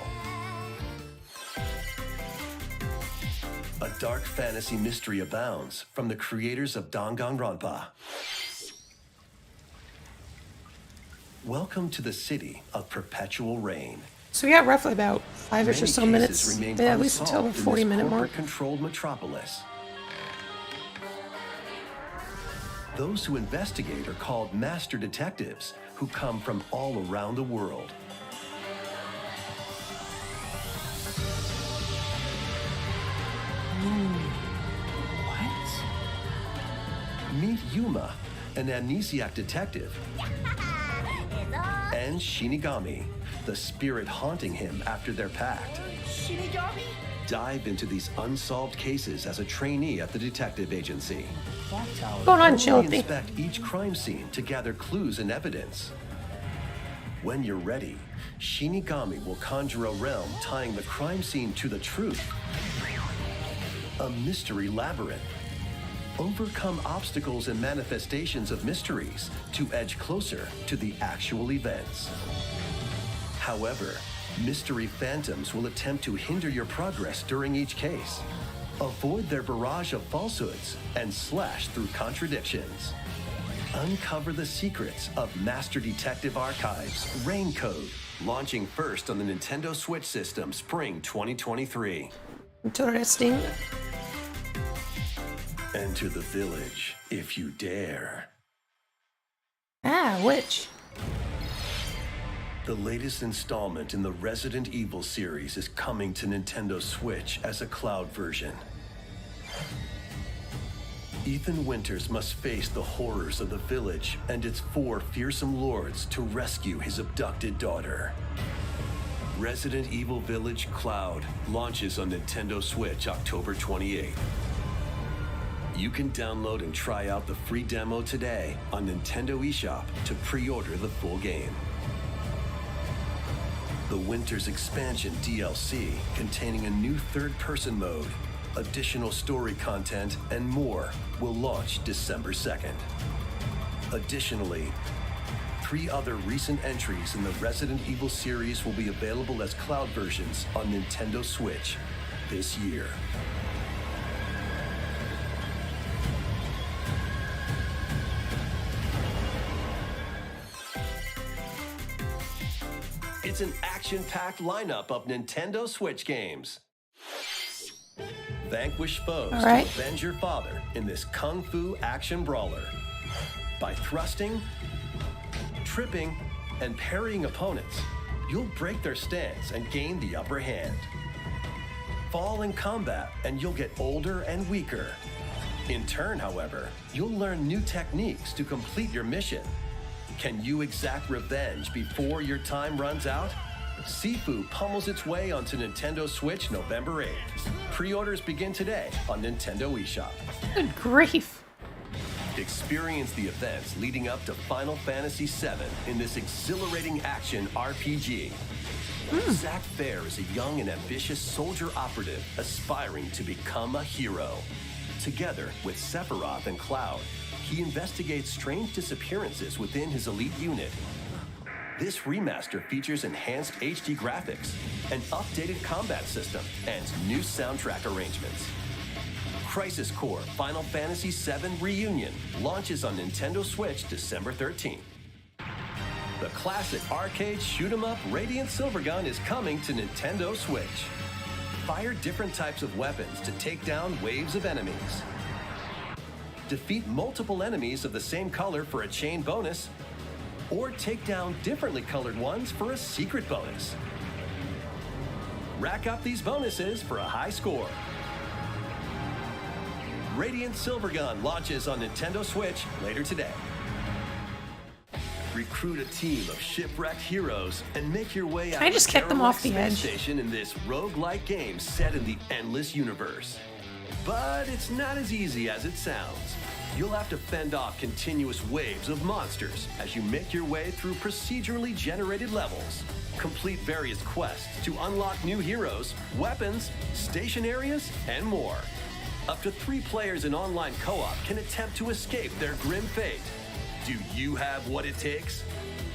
A dark fantasy mystery abounds from the creators of Danganronpa. Welcome to the city of perpetual rain. So we got roughly about 5-ish or so minutes, Remain yeah, at least until the unsolved in 40-minute this mark. corporate-controlled metropolis. Those who investigate are called master detectives, who come from all around the world. Meet Yuma, an amnesiac detective, and Shinigami, the spirit haunting him after their pact. Shinigami? Dive into these unsolved cases as a trainee at the detective agency. What's going on, Chilty? Inspect each crime scene to gather clues and evidence. When you're ready, Shinigami will conjure a realm tying the crime scene to the truth. A mystery labyrinth. Overcome obstacles and manifestations of mysteries to edge closer to the actual events. However, mystery phantoms will attempt to hinder your progress during each case. Avoid their barrage of falsehoods and slash through contradictions. Uncover the secrets of Master Detective Archives Rain Code, launching first on the Nintendo Switch system spring 2023. Interesting. Enter the village if you dare. Ah, which? The latest installment in the Resident Evil series is coming to Nintendo Switch as a cloud version. Ethan Winters must face the horrors of the village and its 4 fearsome lords to rescue his abducted daughter. Resident Evil Village Cloud launches on Nintendo Switch October 28th. You can download and try out the free demo today on Nintendo eShop to pre-order the full game. The Winters Expansion DLC, containing a new third-person mode, additional story content, and more, will launch December 2nd. Additionally, 3 other recent entries in the Resident Evil series will be available as cloud versions on Nintendo Switch this year. It's an action-packed lineup of Nintendo Switch games. Vanquish foes to avenge your father in this kung fu action brawler. By thrusting, tripping, and parrying opponents, you'll break their stance and gain the upper hand. Fall in combat and you'll get older and weaker. In turn, however, you'll learn new techniques to complete your mission. Can you exact revenge before your time runs out? Sifu pummels its way onto Nintendo Switch November 8th. Pre-orders begin today on Nintendo eShop. Good grief. Experience the events leading up to Final Fantasy VII in this exhilarating action RPG. Zack Fair is a young and ambitious soldier operative aspiring to become a hero. Together with Sephiroth and Cloud, he investigates strange disappearances within his elite unit. This remaster features enhanced HD graphics, an updated combat system, and new soundtrack arrangements. Crisis Core Final Fantasy VII Reunion launches on Nintendo Switch December 13th. The classic arcade shoot-'em-up Radiant Silvergun is coming to Nintendo Switch. Fire different types of weapons to take down waves of enemies. Defeat multiple enemies of the same color for a chain bonus, or take down differently colored ones for a secret bonus. Rack up these bonuses for a high score. Radiant Silvergun launches on Nintendo Switch later today. Recruit a team of shipwrecked heroes and make your way out I just kept them off the space edge. Station in this roguelike game set in the endless universe. But it's not as easy as it sounds. You'll have to fend off continuous waves of monsters as you make your way through procedurally generated levels. Complete various quests to unlock new heroes, weapons, station areas, and more. Up to 3 players in online co-op can attempt to escape their grim fate. Do you have what it takes?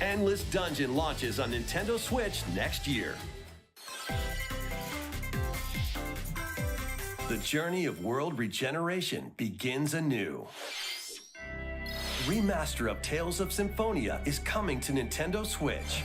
Endless Dungeon launches on Nintendo Switch next year. The journey of world regeneration begins anew. Remaster of Tales of Symphonia is coming to Nintendo Switch.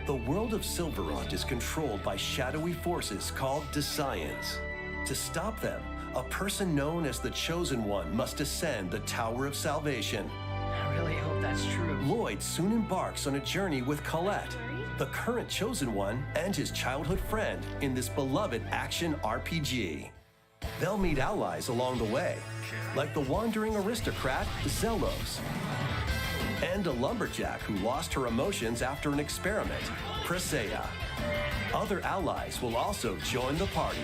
The world of Silverant is controlled by shadowy forces called Desians. To stop them, a person known as the Chosen One must ascend the Tower of Salvation. I really hope that's true. Lloyd soon embarks on a journey with Colette, the current Chosen One, and his childhood friend in this beloved action RPG. They'll meet allies along the way, like the wandering aristocrat Zelos, and a lumberjack who lost her emotions after an experiment, Presea. Other allies will also join the party.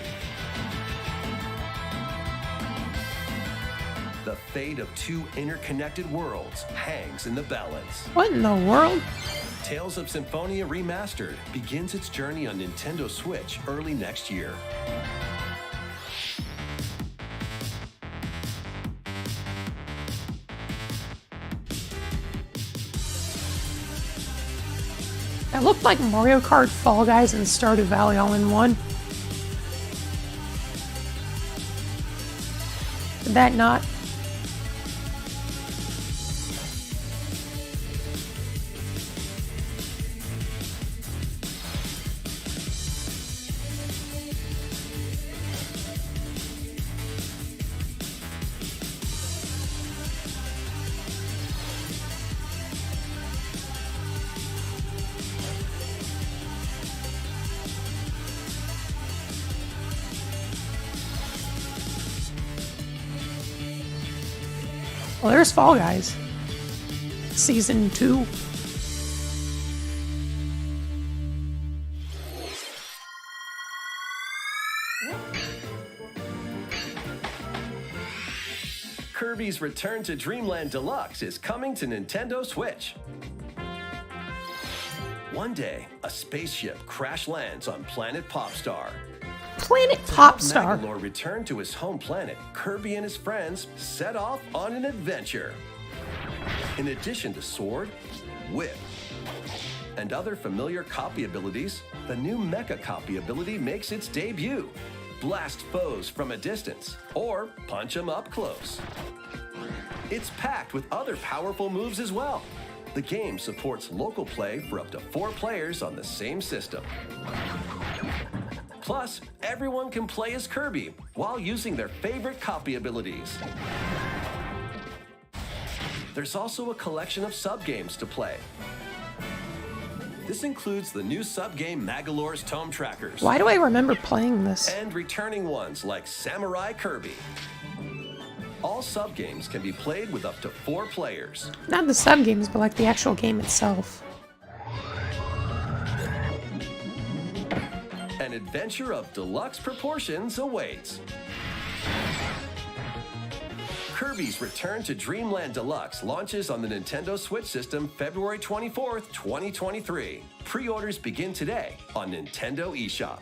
The fate of 2 interconnected worlds hangs in the balance. What in the world? Tales of Symphonia Remastered begins its journey on Nintendo Switch early next year. That looked like Mario Kart, Fall Guys, and Stardew Valley all in one. Did that not? Well, there's Fall Guys. Season 2. Kirby's Return to Dreamland Deluxe is coming to Nintendo Switch. One day, a spaceship crash lands on planet Popstar. Planet Popstar. Magolor returned to his home planet. Kirby and his friends set off on an adventure. In addition to Sword, Whip, and other familiar copy abilities, the new Mecha copy ability makes its debut. Blast foes from a distance, or punch them up close. It's packed with other powerful moves as well. The game supports local play for up to 4 players on the same system. Plus, everyone can play as Kirby while using their favorite copy abilities. There's also a collection of sub-games to play. This includes the new sub-game Magolor's Tome Trackers. Why do I remember playing this? And returning ones like Samurai Kirby. All sub-games can be played with up to 4 players. Not the sub-games, but like the actual game itself. An adventure of deluxe proportions awaits. Kirby's Return to Dreamland Deluxe launches on the Nintendo Switch system February 24th, 2023. Pre-orders begin today on Nintendo eShop.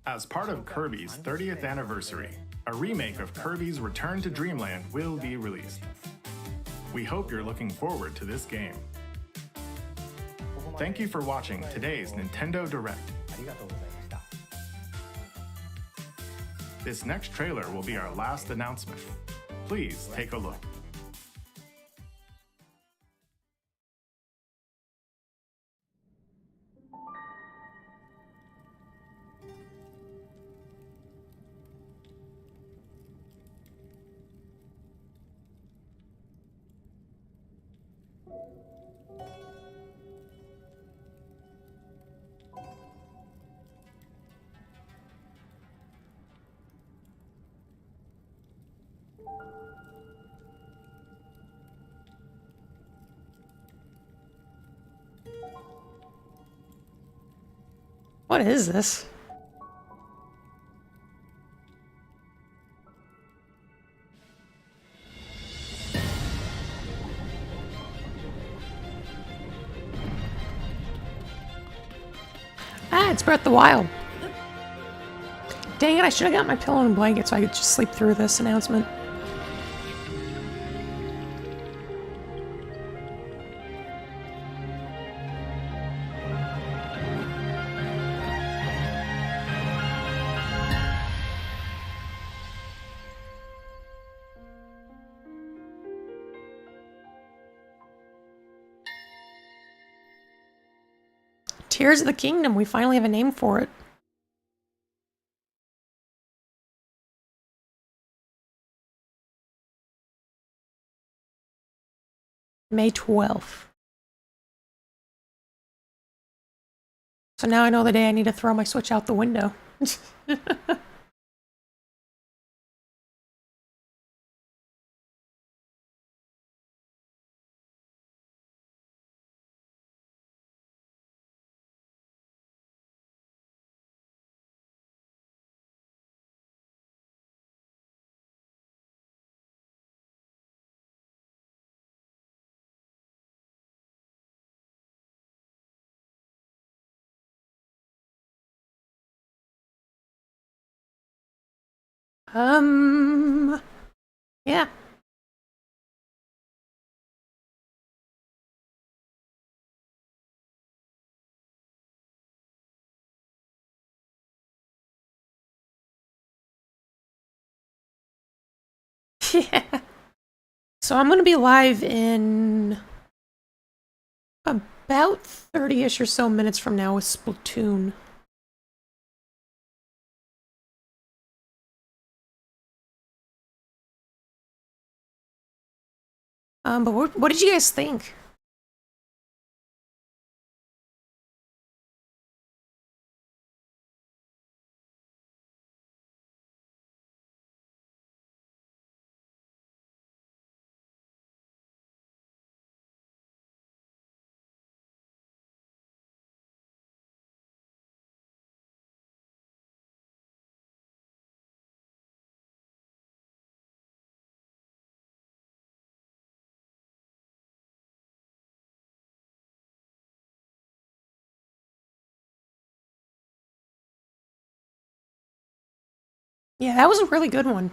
As part of Kirby's 30th anniversary, a remake of Kirby's Return to Dreamland will be released. We hope you're looking forward to this game. Thank you for watching today's Nintendo Direct. This next trailer will be our last announcement. Please take a look. What is this? Ah, it's Breath of the Wild. Dang it, I should have got my pillow and blanket so I could just sleep through this announcement. Tears of the Kingdom, we finally have a name for it. May 12th. So now I know the day I need to throw my Switch out the window. Yeah. Yeah. So I'm going to be live in about 30-ish or so minutes from now with Splatoon. But what did you guys think? Yeah, that was a really good one.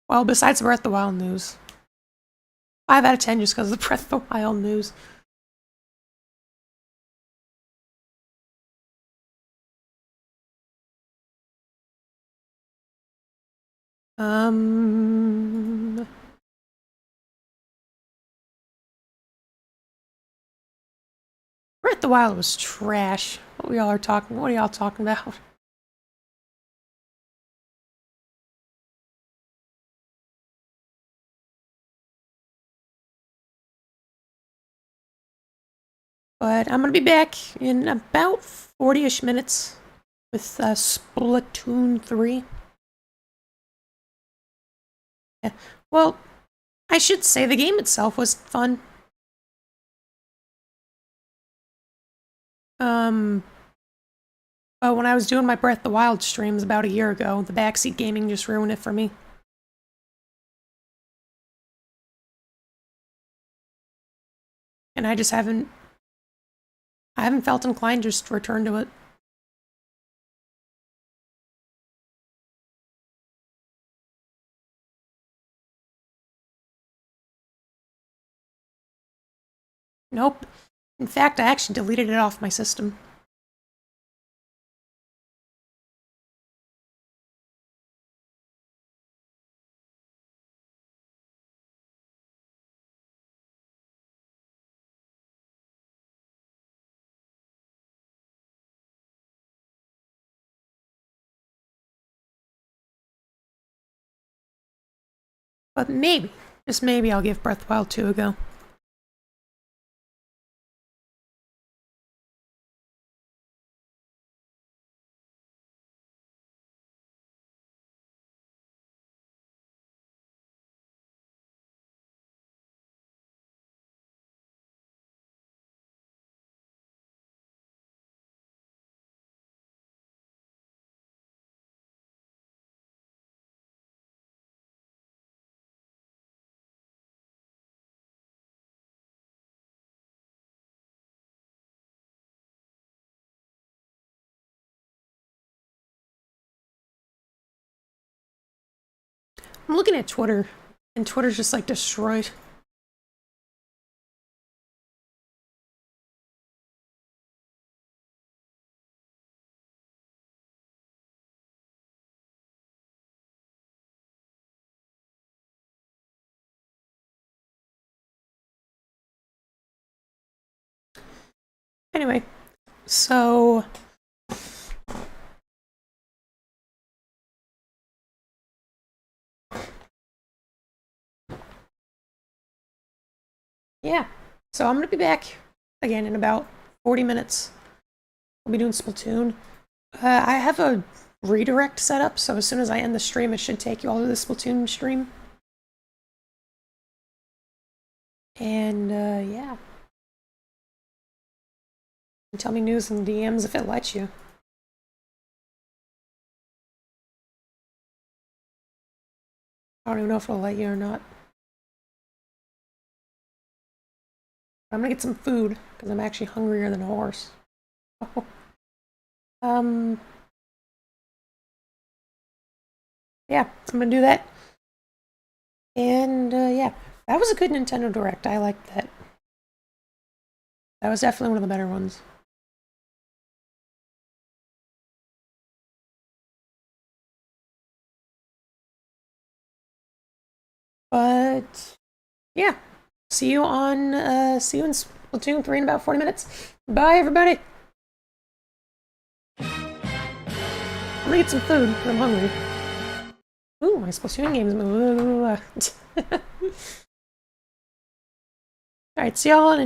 Well, besides the Breath of the Wild news. 5 out of 10 just because of the Breath of the Wild news. Breath of the Wild was trash. What are y'all talking about? But I'm gonna be back in about 40-ish minutes with Splatoon 3. Yeah. Well, I should say the game itself was fun. But when I was doing my Breath of the Wild streams about a year ago, the backseat gaming just ruined it for me. And I haven't felt inclined just to return to it. Nope. In fact, I actually deleted it off my system. But maybe, just maybe, I'll give Breath of the Wild 2 a go. I'm looking at Twitter, and Twitter's just like destroyed. Anyway, so yeah, so I'm gonna be back again in about 40 minutes. We'll be doing Splatoon. I have a redirect set up, so as soon as I end the stream, it should take you all to the Splatoon stream. And yeah. Tell me news in DMs if it lets you. I don't even know if it'll let you or not. I'm gonna get some food, because I'm actually hungrier than a horse. Yeah, I'm gonna do that. And yeah, that was a good Nintendo Direct. I liked that. That was definitely one of the better ones. But yeah, see you in Splatoon 3 in about 40 minutes. Bye, everybody. I'm gonna get some food. I'm hungry. Ooh, my Splatoon game's moving. Alright, see y'all in